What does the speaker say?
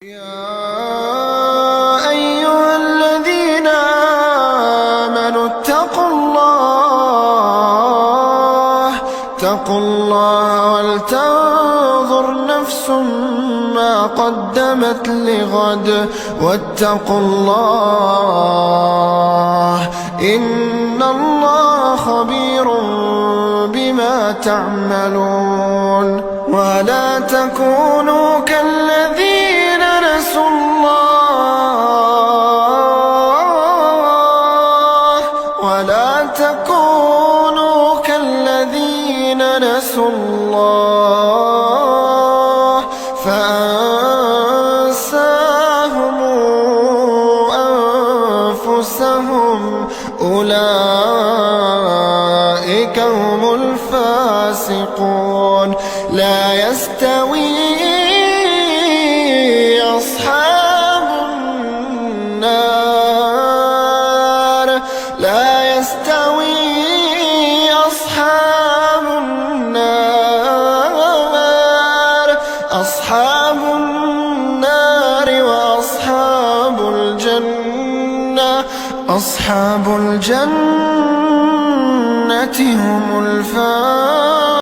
يا أيها الذين آمنوا اتقوا الله ولتنظر نفس ما قدمت لغد واتقوا الله إن الله خبير بما تعملون. ولا تكونوا كالذين نسوا الله ولا تكونوا كالذين نسوا الله فأنساهم أنفسهم أولئك هم الفاسقون. لا يستوي أصحاب النار لا يستوي أصحاب النار وأصحاب الجنة هم الفائزون.